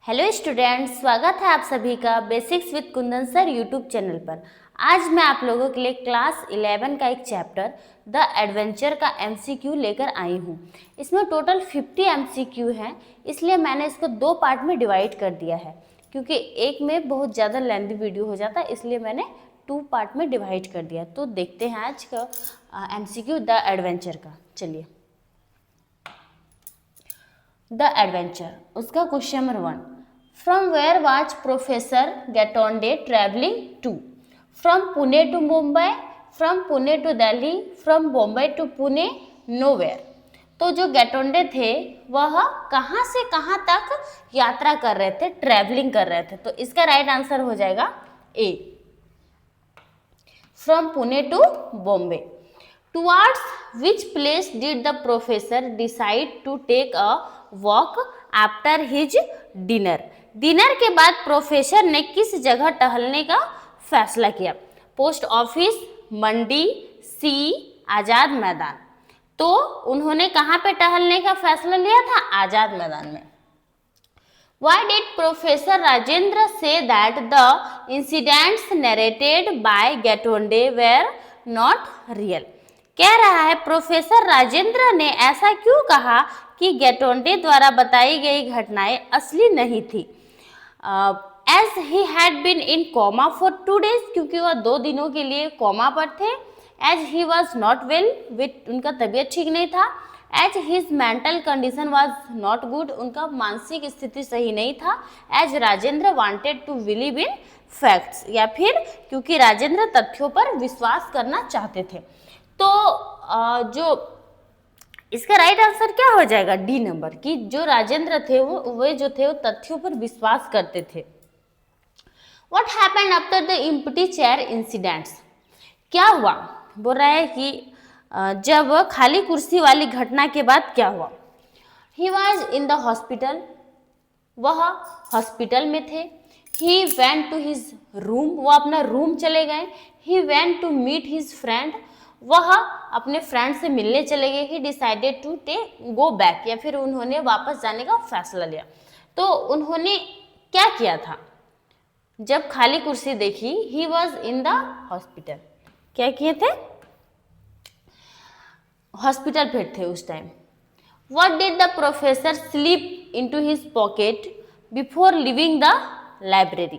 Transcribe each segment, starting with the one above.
Hello students, स्वागत है आप सभी का basics with Kundan sir YouTube channel पर। आज मैं आप लोगों के लिए क्लास 11 का एक चैप्टर द एडवेंचर का एमसीक्यू लेकर आई हूँ। इसमें टोटल 50 एमसीक्यू हैं, इसलिए मैंने इसको दो पार्ट में डिवाइड कर दिया है, क्योंकि एक में बहुत ज़्यादा लेंथी वीडियो हो जाता है, इसलिए मैंने 2 पार्ट में डिवाइड कर दिया। तो देखते हैं आज का एमसीक्यू द एडवेंचर का। चलिए, द एडवेंचर, उसका question number 1, from where was professor Gaitonde travelling to? From Pune to Mumbai, from Pune to Delhi, from Bombay to Pune, nowhere. तो जो गेटोंडे थे वह कहाँ से कहाँ तक यात्रा कर रहे थे, ट्रैवलिंग कर रहे थे। तो इसका राइट आंसर हो जाएगा A, from Pune to Bombay. Towards which place did the professor decide to take a walk after his dinner? Dinner के बाद प्रोफेसर ने किस जगह टहलने का फैसला किया? पोस्ट ऑफिस, मंडी, सी, आजाद मैदान। तो उन्होंने कहाँ पे टहलने का फैसला लिया था? आजाद मैदान में। Why did Professor Rajendra say that the incidents narrated by Getonde were not real? कह रहा है प्रोफेसर राजेंद्र ने ऐसा क्यों कहा कि गेटोंडे द्वारा बताई गई घटनाएं असली नहीं थी? As he had been in coma for 2 days, क्योंकि वह 2 दिनों के लिए कोमा पर थे। As he was not well, with उनका तबीयत ठीक नहीं था। As his mental condition was not good, उनका मानसिक स्थिति सही नहीं था। As Rajendra wanted to believe in facts, या फिर क्योंकि राजेंद्र तथ्यों पर विश्वास करना चाहते थे। तो जो इसका राइट आंसर क्या हो जाएगा? डी नंबर, कि जो राजेंद्र थे वे जो थे वो तथ्यों पर विश्वास करते थे। What happened after the empty chair incidents? क्या हुआ? बोल रहा है कि जब खाली कुर्सी वाली घटना के बाद क्या हुआ? He was in the hospital, वह हॉस्पिटल में थे। He went to his room, वो अपना रूम चले गए। He went to meet his friend, वह अपने फ्रेंड से मिलने चले गए। He decided to go back, या फिर उन्होंने वापस जाने का फैसला लिया। तो उन्होंने क्या किया था जब खाली कुर्सी देखी? He was in the hospital. क्या किए थे? हॉस्पिटल पे थे उस time. What did the professor slip into his pocket before living the library?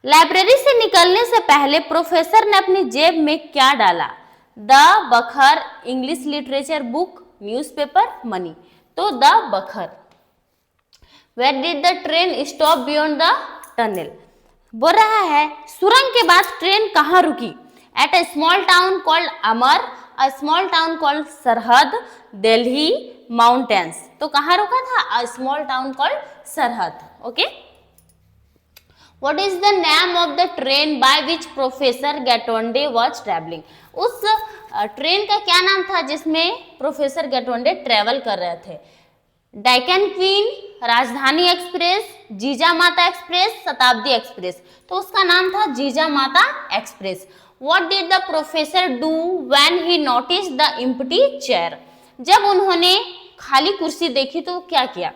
Library से निकलने से पहले प्रोफेसर ने अपनी जेब में क्या डाला? The Bakhar, English literature book, newspaper, money. तो the Bakhar. Where did the train stop beyond the tunnel? बोल रहा है सुरंग के बाद ट्रेन कहाँ रुकी? At a small town called Amar, a small town called Sarhad, Delhi, mountains. तो कहाँ रुका था? A small town called Sarhad. Okay. What is the name of the train by which Professor Getonde was traveling? उस ट्रेन का क्या नाम था जिसमें प्रोफेसर गेटोंडे ट्रेवल कर रहे थे? डेक्कन क्वीन, राजधानी एक्सप्रेस, जीजा माता एक्सप्रेस, शताब्दी एक्सप्रेस। तो उसका नाम था जीजा माता express. What did the professor do when he noticed the empty chair? जब उन्होंने खाली कुर्सी देखी तो क्या किया?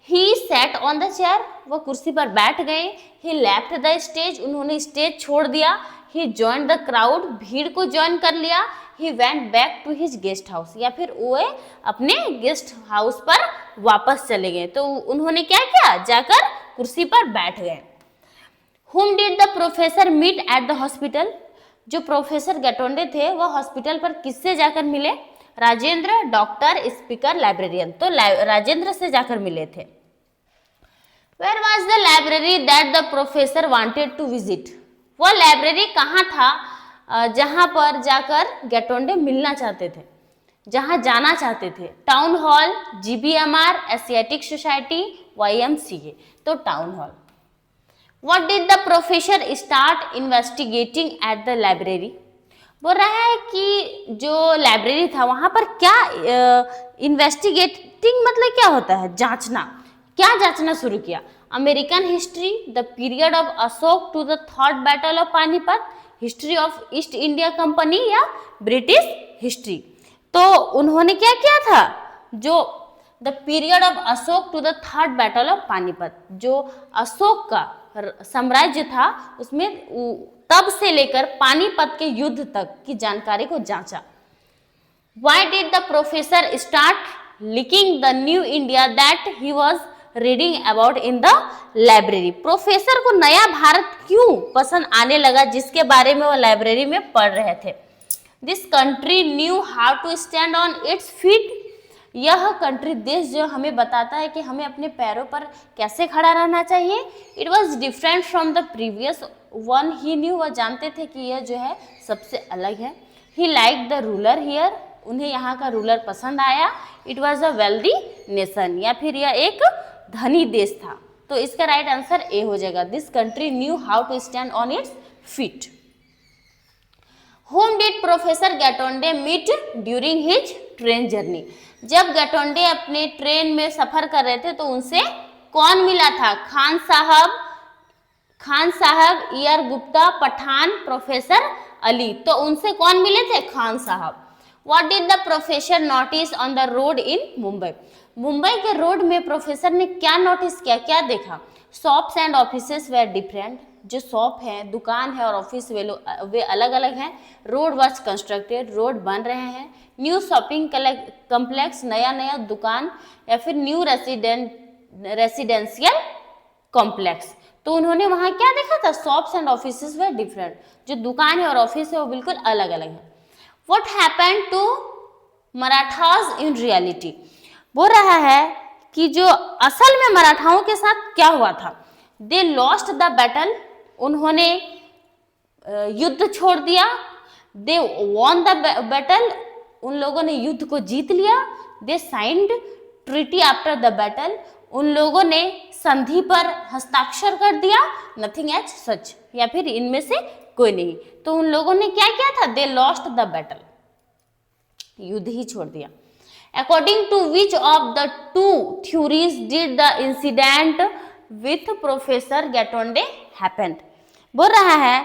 He sat on the chair, वो कुर्सी पर बैठ गए। He left the stage, उन्होंने स्टेज छोड़ दिया। He joined the crowd, भीड़ को ज्वाइन कर लिया। He went back to his guest house, या फिर वो अपने गेस्ट हाउस पर वापस चले गए। तो उन्होंने क्या किया? जाकर कुर्सी पर बैठ गए। Whom did the professor meet at the hospital? जो प्रोफेसर गेटोंडे थे वह हॉस्पिटल पर किससे जाकर मिले? Rajendra, doctor, speaker, librarian. तो राजेंद्र से जाकर मिले थे। Where was the library that the professor wanted to visit? वह लाइब्रेरी कहाँ था जहाँ पर जाकर गेटोंडे मिलना चाहते थे, जहाँ जाना चाहते थे? Town hall, GBMR, Asiatic society, YMCA। तो town hall. What did the professor start investigating at the library? बोल रहा है कि जो लाइब्रेरी था वहाँ पर क्या इन्वेस्टिगेटिंग मतलब क्या होता है? जांचना। क्या जांचना शुरू किया? American history, the period of Ashok to the third battle of Panipat, history of East India Company, या ब्रिटिश हिस्ट्री। तो उन्होंने क्या किया था? जो the period of Ashok to the third battle of Panipat. जो अशोक का साम्राज्य था उसमें तब से लेकर पानीपत के युद्ध तक की जानकारी को जांचा। Why did the professor start liking the new India that he was reading about in the library? Professor को नया भारत क्यों पसंद आने लगा जिसके बारे में वो लाइब्रेरी में पढ़ रहे थे? This country knew how to stand on its feet. यह कंट्री देश जो हमें बताता है कि हमें अपने पैरों पर कैसे खड़ा रहना चाहिए। It was different from the previous one. He knew, वह जानते थे कि यह जो है सबसे अलग है। He liked the ruler here. उन्हें यहाँ का रूलर पसंद आया। It was a wealthy nation, या फिर यह एक धनी देश था। तो इसका राइट आंसर ए हो जाएगा। This country knew how to stand on its feet. Whom did professor Gaitonde meet during his train journey? जब गैटोंडे अपने ट्रेन में सफर कर रहे थे तो उनसे कौन मिला था? खान साहब, ईआर गुप्ता, पठान, प्रोफेसर अली। तो उनसे कौन मिले थे? खान साहब। What did the professor notice on the road in Mumbai? Mumbai के रोड में प्रोफेसर ने क्या नोटिस किया, क्या देखा? Shops and offices were different. जो शॉप है, दुकान है और ऑफिस वे अलग अलग हैं। रोड वॉज कंस्ट्रक्टेड, रोड बन रहे हैं। न्यू शॉपिंग कम्प्लेक्स, नया नया दुकान, या फिर न्यू रेसिडेंशियल कॉम्प्लेक्स। तो उन्होंने वहाँ क्या देखा था? Shops and offices were different. जो दुकान है और ऑफिस है वो बिल्कुल अलग अलग है। What happened to Marathas in reality? बोल रहा है कि जो असल में मराठाओं के साथ क्या हुआ था। दे लॉस्ट द बैटल, उन्होंने युद्ध छोड़ दिया। दे वॉन द बैटल, उन लोगों ने युद्ध को जीत लिया। They signed treaty after the battle, उन लोगों ने संधि पर हस्ताक्षर कर दिया। नथिंग एज सच, या फिर इनमें से कोई नहीं। तो उन लोगों ने क्या किया था? दे लॉस्ट द बैटल, युद्ध ही छोड़ दिया। According to which of the two theories did the incident with professor Gaitonde happened? बोल रहा है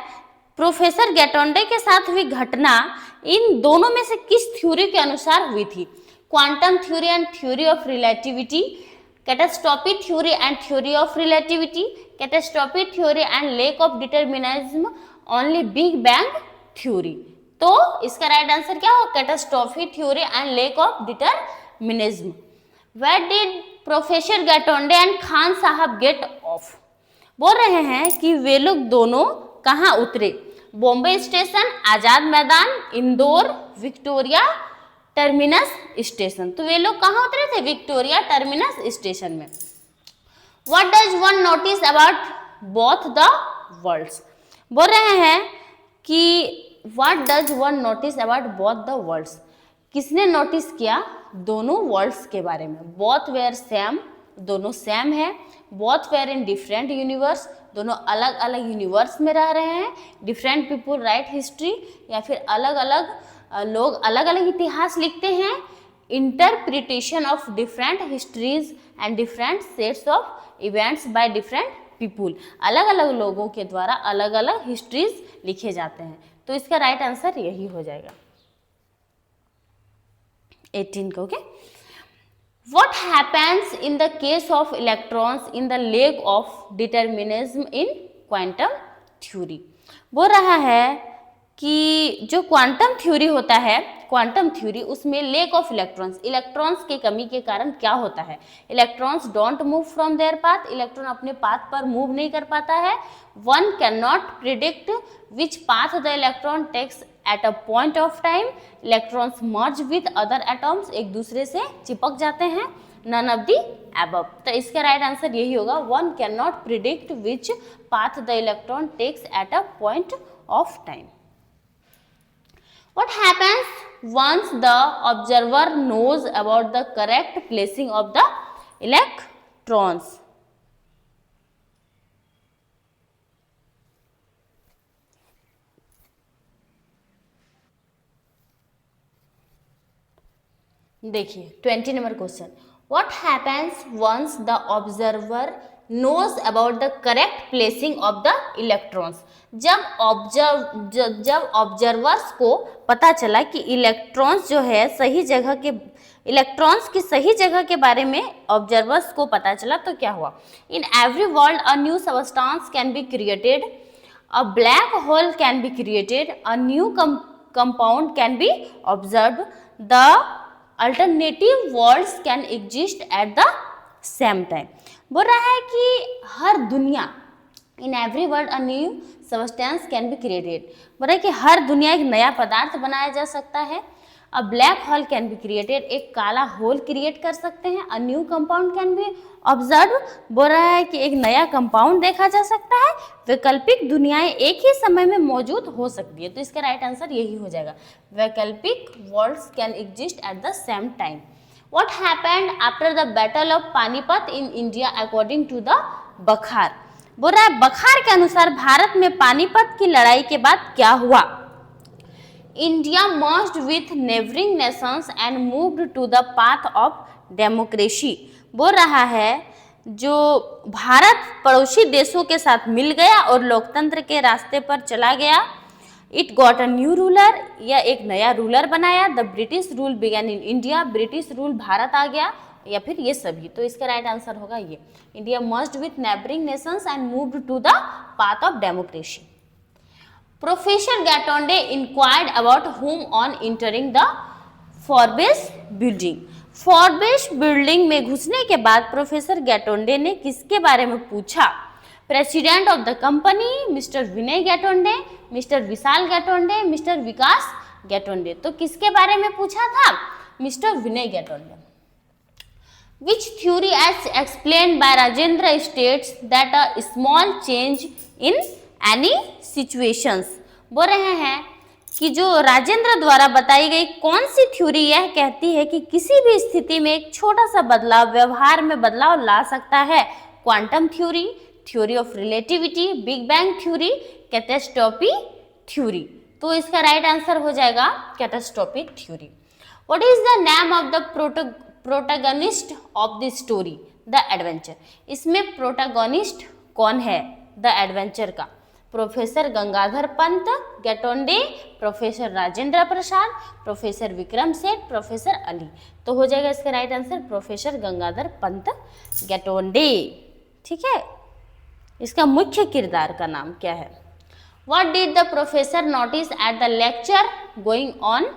प्रोफेसर गैटोंडे के साथ हुई घटना इन दोनों में से किस थ्योरी के अनुसार हुई थी? Quantum theory and theory of relativity, catastrophe theory and theory of relativity, catastrophe theory and lack of determinism, only big bang theory. तो इसका राइट आंसर क्या हो? Catastrophe theory and lack of determinism. Where did professor Gaitonde and Khan साहब get of? बोल रहे हैं कि वे लोग दोनों कहाँ उतरे? Bombay station, Azad Maidan, Indore, Victoria Terminus station. तो वे लोग कहाँ उतरे थे? विक्टोरिया टर्मिनस स्टेशन में। What does one notice about both the worlds? बोल रहे हैं कि what does one notice about both the worlds? किसने नोटिस किया दोनों वर्ल्ड्स के बारे में? बोथ वेयर सेम, दोनों सेम है। Both were in different universe, दोनों अलग अलग यूनिवर्स में रह रहे हैं। डिफरेंट पीपुल राइट हिस्ट्री, या फिर अलग अलग लोग अलग अलग इतिहास लिखते हैं। Interpretation of different histories and different sets of events by different people, अलग अलग लोगों के द्वारा अलग अलग हिस्ट्रीज लिखे जाते हैं। तो इसका राइट आंसर यही हो जाएगा 18 का। Okay, what happens in the case of electrons in the lack of determinism in quantum theory? बोल रहा है कि जो क्वांटम थ्योरी होता है, क्वांटम थ्योरी, उसमें लेक ऑफ इलेक्ट्रॉन्स की कमी के कारण क्या होता है? Electrons don't move from their path, electron अपने पाथ पर मूव नहीं कर पाता है। One can not predict which path the electron takes at a point of time, electrons merge with other atoms, एक दूसरे से चिपक जाते हैं। नन ऑफ दी अबव, तो इसका राइट आंसर यही होगा। One can not predict which path the electron takes at a point of time. What happens once the observer knows about the correct placing of the electrons? देखिए 20 number question. What happens once the observer knows about the correct placing of the electrons. जब observers को पता चला कि electrons जो है सही जगह के, इलेक्ट्रॉन्स की सही जगह के बारे में ऑब्जर्वर्स को पता चला तो क्या हुआ? In every world a new substance can be created, a black hole can be created, a new compound can be observed, the alternative worlds can exist at the same time. बोल रहा है कि हर दुनिया, in every world a new substance can be created, बोल रहा है कि हर दुनिया एक नया पदार्थ बनाया जा सकता है. अ black hole can be created, एक काला होल क्रिएट कर सकते हैं. अ new compound can B observe, बोल रहा है कि एक नया कंपाउंड देखा जा सकता है. वैकल्पिक दुनियाएं एक ही समय में मौजूद हो सकती है. तो इसका राइट आंसर यही हो जाएगा, वैकल्पिक worlds can exist at the same time. What happened after the battle of Panipat in India according to the बखार? बोल रहा है बखार के अनुसार भारत में पानीपत की लड़ाई के बाद क्या हुआ? India merged with neighboring nations and moved to the path of democracy. बोल रहा है जो भारत पड़ोसी देशों के साथ मिल गया और लोकतंत्र के रास्ते पर चला गया. It got a new ruler, या एक नया रूलर बनाया. The British rule began in India, British rule Bharat आ गया, या फिर ये सभी. तो इसका राइट आंसर होगा ये, India merged with neighbouring nations and moved to the path of democracy. Professor Gaitonde inquired about whom on entering the Forbes building. Forbes building में घुसने के बाद प्रोफेसर गैटोंडे ने किसके बारे में पूछा? President of the company mister Vinay Gaitonde, mister Vishal Gaitonde, mister Vikas Gaitonde. तो किसके बारे में पूछा था? Mister Vinay Gaitonde. Which theory as explained by Rajendra states that a small change in any situations. बोल रहे हैं कि जो राजेंद्र द्वारा बताई गई कौन सी थ्योरी यह कहती है कि किसी भी स्थिति में एक छोटा सा बदलाव व्यवहार में बदलाव ला सकता है? Quantum theory, theory of relativity, big bang theory, catastrophe theory. तो इसका राइट आंसर हो जाएगा catastrophe theory. What is the name of the protagonist of the story the adventure? इसमें प्रोटैगनिस्ट कौन है द एडवेंचर का? Professor Gangadhar Pant Gaitonde, professor Rajendra Prasad, professor Vikram Seth, professor Ali. तो हो जाएगा इसका right answer professor Gangadhar Pant Gaitonde. ठीक है, इसका मुख्य किरदार का नाम क्या है? What did the professor notice at the lecture going on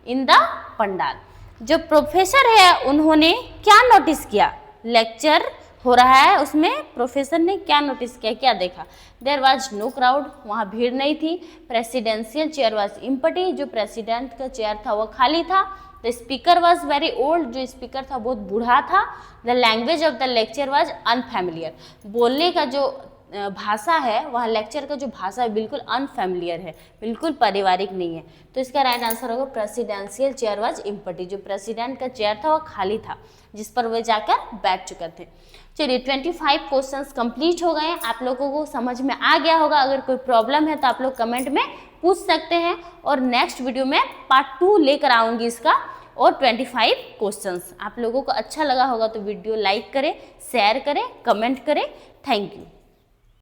in the pandal? जो प्रोफेसर है उन्होंने क्या नोटिस किया? लेक्चर हो रहा है उसमें प्रोफेसर ने क्या नोटिस किया, क्या देखा? देयर वॉज नो क्राउड, वहाँ भीड़ नहीं थी. प्रेसिडेंशियल चेयर वॉज एम्प्टी, जो प्रेसिडेंट का चेयर था वो खाली था. The speaker was very old, जो स्पीकर था बहुत बूढ़ा था. The language of the lecture was unfamiliar, बोलने का जो भाषा है वह लेक्चर का जो भाषा है बिल्कुल अनफैमिलियर है, बिल्कुल पारिवारिक नहीं है. तो इसका राइट आंसर होगा प्रेसिडेंशियल चेयर वाज एम्प्टी, जो प्रेसिडेंट का चेयर था वो खाली था जिस पर वे जाकर बैठ चुके थे. चलिए 25 क्वेश्चंस कंप्लीट हो गए. आप लोगों को समझ में आ गया होगा. अगर कोई प्रॉब्लम है तो आप लोग कमेंट में पूछ सकते हैं और नेक्स्ट वीडियो में पार्ट 2 लेकर आऊँगी इसका और 25 क्वेश्चंस. आप लोगों को अच्छा लगा होगा तो वीडियो लाइक करें, शेयर करें, कमेंट करें. Thank you.